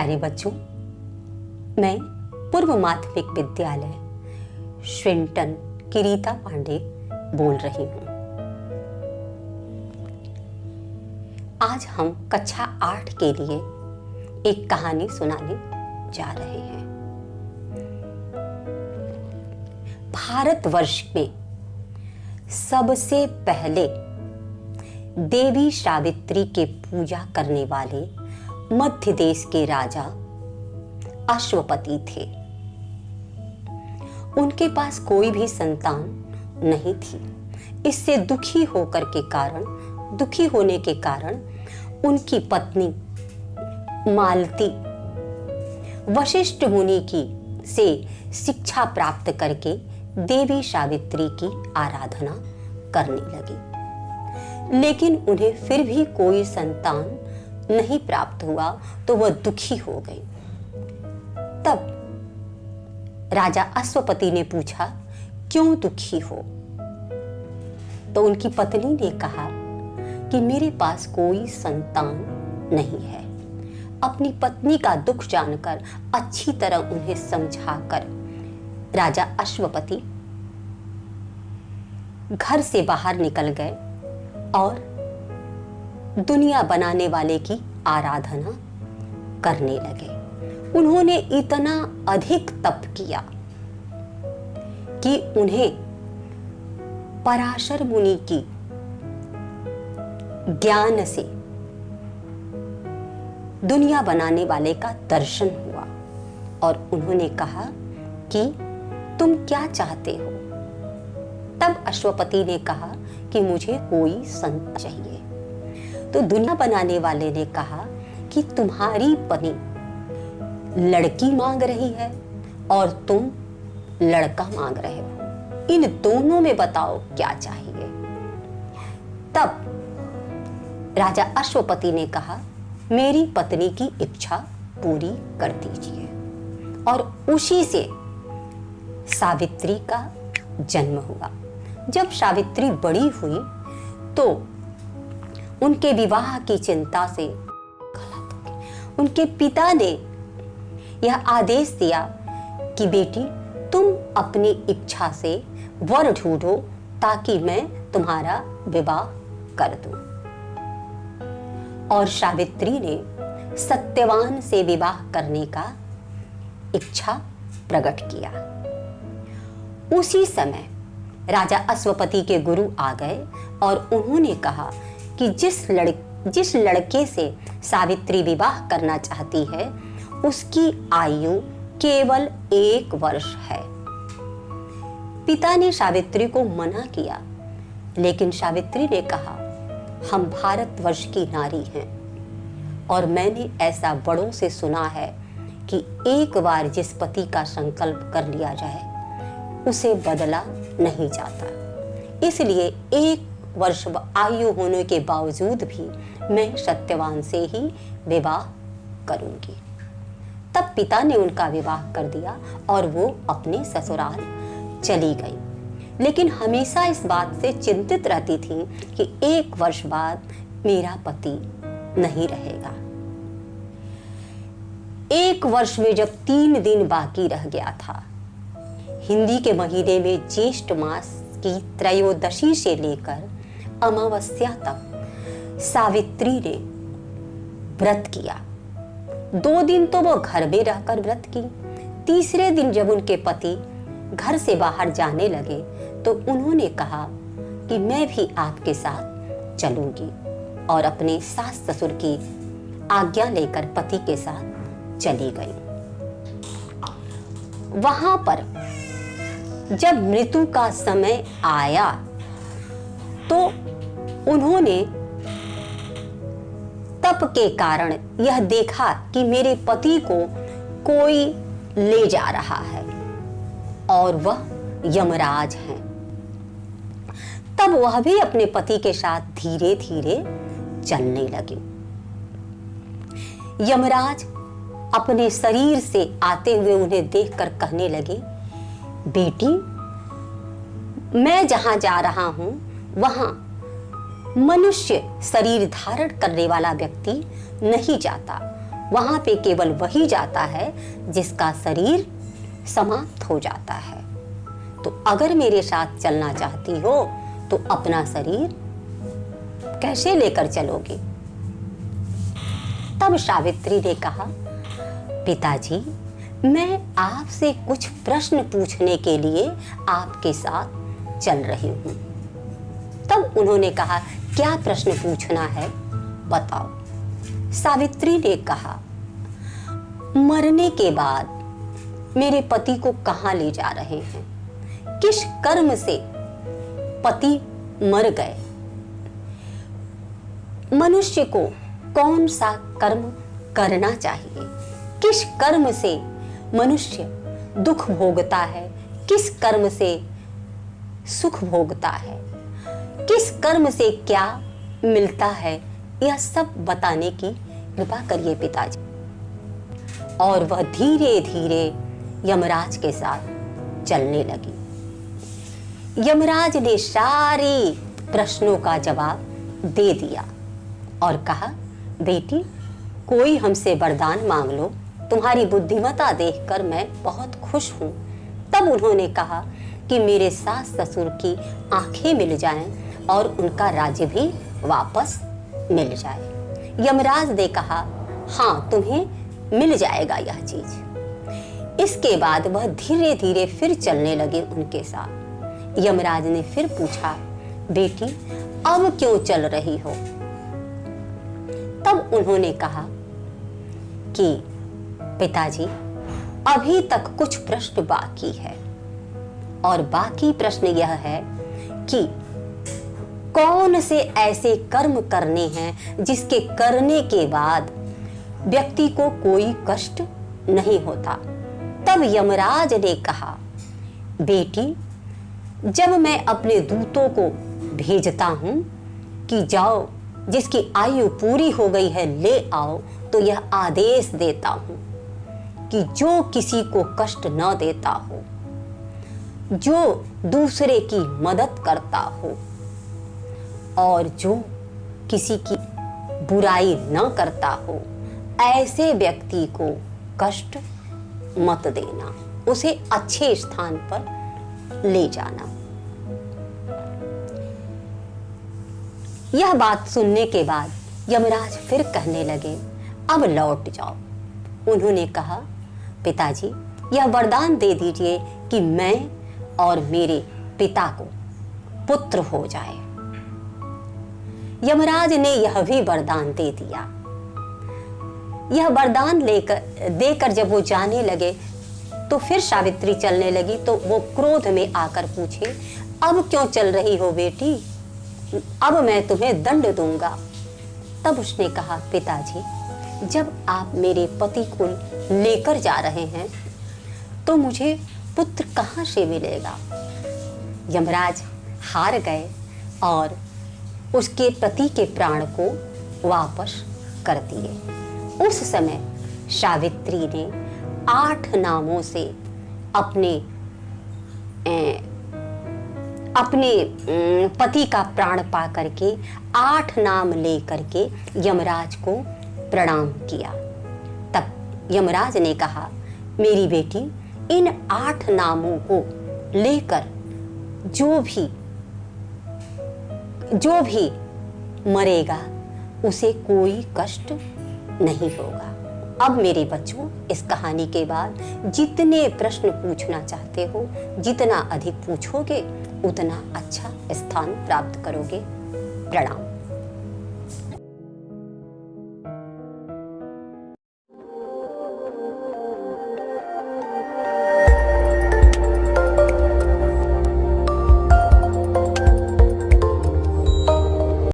प्यारे बच्चों, मैं पूर्व माध्यमिक विद्यालय श्विंटन की रीता पांडे बोल रही हूँ। आज हम कक्षा 8 के लिए एक कहानी सुनाने जा रहे हैं। भारतवर्ष में सबसे पहले देवी सावित्री के पूजा करने वाले मध्य देश के राजा अश्वपति थे। उनके पास कोई भी संतान नहीं थी। इससे दुखी होने के कारण उनकी पत्नी मालती वशिष्ठ मुनि की से शिक्षा प्राप्त करके देवी सावित्री की आराधना करने लगी। लेकिन उन्हें फिर भी कोई संतान नहीं प्राप्त हुआ तो वह दुखी हो गई। तब राजा अश्वपति ने पूछा, क्यों दुखी हो? तो उनकी पत्नी ने कहा कि मेरे पास कोई संतान नहीं है। अपनी पत्नी का दुख जानकर अच्छी तरह उन्हें समझाकर राजा अश्वपति घर से बाहर निकल गए और दुनिया बनाने वाले की आराधना करने लगे। उन्होंने इतना अधिक तप किया कि उन्हें पराशर मुनि की ज्ञान से दुनिया बनाने वाले का दर्शन हुआ और उन्होंने कहा कि तुम क्या चाहते हो? तब अश्वपति ने कहा कि मुझे कोई संत चाहिए। तो दुनिया बनाने वाले ने कहा कि तुम्हारी पत्नी लड़की मांग रही है और तुम लड़का मांग रहे हो। इन दोनों में बताओ क्या चाहिए? तब राजा अश्वपति ने कहा, मेरी पत्नी की इच्छा पूरी कर दीजिए। और उसी से सावित्री का जन्म हुआ। जब सावित्री बड़ी हुई तो उनके विवाह की चिंता से उनके पिता ने यह आदेश दिया कि बेटी, तुम अपनी इच्छा से वर ढूंढो ताकि मैं तुम्हारा विवाह कर दूं। और सावित्री ने सत्यवान से विवाह करने का इच्छा प्रकट किया। उसी समय राजा अश्वपति के गुरु आ गए और उन्होंने कहा कि जिस लड़के से सावित्री विवाह करना चाहती है उसकी आयु केवल 1 वर्ष है। पिता ने सावित्री को मना किया, लेकिन सावित्री ने कहा, हम भारतवर्ष की नारी हैं और मैंने ऐसा बड़ों से सुना है कि एक बार जिस पति का संकल्प कर लिया जाए उसे बदला नहीं जाता। इसलिए 1 वर्ष आयु होने के बावजूद भी मैं सत्यवान से ही विवाह करूंगी। तब पिता ने उनका विवाह कर दिया और वो अपने ससुराल चली गई। लेकिन हमेशा इस बात से चिंतित रहती थी कि 1 वर्ष बाद मेरा पति नहीं रहेगा। 1 वर्ष में जब 3 दिन बाकी रह गया था, हिंदी के महीने में ज्येष्ठ मास की त्रयोदशी से लेकर अमावस्या तक सावित्री ने व्रत किया। 2 दिन तो वो घर में रहकर व्रत की। तीसरे दिन जब उनके पति घर से बाहर जाने लगे तो उन्होंने कहा कि मैं भी आपके साथ चलूंगी, और अपने सास ससुर की आज्ञा लेकर पति के साथ चली गई। वहां पर जब मृत्यु का समय आया तो उन्होंने तप के कारण यह देखा कि मेरे पति को कोई ले जा रहा है और वह यमराज हैं। तब वह भी अपने पति के साथ धीरे धीरे चलने लगे। यमराज अपने शरीर से आते हुए उन्हें देखकर कहने लगे, बेटी, मैं जहां जा रहा हूं वहां मनुष्य शरीर धारण करने वाला व्यक्ति नहीं जाता, वहां पे केवल वही जाता है जिसका शरीर समाप्त हो जाता है। तो अगर मेरे साथ चलना चाहती हो तो अपना शरीर कैसे लेकर चलोगे? तब सावित्री ने कहा, पिताजी, मैं आपसे कुछ प्रश्न पूछने के लिए आपके साथ चल रही हूं। तब उन्होंने कहा, क्या प्रश्न पूछना है, बताओ। सावित्री ने कहा, मरने के बाद मेरे पति को कहां ले जा रहे हैं? किस कर्म से पति मर गए? मनुष्य को कौन सा कर्म करना चाहिए? किस कर्म से मनुष्य दुख भोगता है? किस कर्म से सुख भोगता है? किस कर्म से क्या मिलता है? यह सब बताने की कृपा करिए पिताजी। और वह धीरे धीरे यमराज के साथ चलने लगी। यमराज ने सारे प्रश्नों का जवाब दे दिया और कहा, बेटी, कोई हमसे वरदान मांग लो, तुम्हारी बुद्धिमत्ता देखकर मैं बहुत खुश हूँ। तब उन्होंने कहा कि मेरे सास ससुर की आंखें मिल जाएं और उनका राज्य भी वापस मिल जाए। यमराज ने कहा, हाँ, तुम्हें मिल जाएगा यह चीज। इसके बाद वह धीरे धीरे फिर चलने लगे उनके साथ। यमराज ने फिर पूछा, बेटी, अब क्यों चल रही हो? तब उन्होंने कहा कि पिताजी, अभी तक कुछ प्रश्न बाकी है और बाकी प्रश्न यह है कि कौन से ऐसे कर्म करने हैं जिसके करने के बाद व्यक्ति को कोई कष्ट नहीं होता। तब यमराज ने कहा, बेटी, जब मैं अपने दूतों को भेजता हूं कि जाओ, जिसकी आयु पूरी हो गई है ले आओ, तो यह आदेश देता हूं कि जो किसी को कष्ट न देता हो, जो दूसरे की मदद करता हो और जो किसी की बुराई न करता हो, ऐसे व्यक्ति को कष्ट मत देना, उसे अच्छे स्थान पर ले जाना। यह बात सुनने के बाद यमराज फिर कहने लगे, अब लौट जाओ। उन्होंने कहा, पिताजी, यह वरदान दे दीजिए कि मैं और मेरे पिता को पुत्र हो जाए। यमराज ने यह भी वरदान दे दिया। यह वरदान देकर जब वो जाने लगे तो फिर सावित्री चलने लगी। तो वो क्रोध में आकर पूछे, अब क्यों चल रही हो बेटी? अब मैं तुम्हें दंड दूंगा। तब उसने कहा, पिताजी, जब आप मेरे पति को लेकर जा रहे हैं तो मुझे पुत्र कहां से मिलेगा? यमराज हार गए और उसके पति के प्राण को वापस कर दिए। उस समय सावित्री ने 8 नामों से अपने पति का प्राण पा करके 8 नाम ले करके यमराज को प्रणाम किया। तब यमराज ने कहा, मेरी बेटी, इन 8 नामों को लेकर जो भी मरेगा उसे कोई कष्ट नहीं होगा। अब मेरे बच्चों, इस कहानी के बाद जितने प्रश्न पूछना चाहते हो, जितना अधिक पूछोगे उतना अच्छा स्थान प्राप्त करोगे। प्रणाम।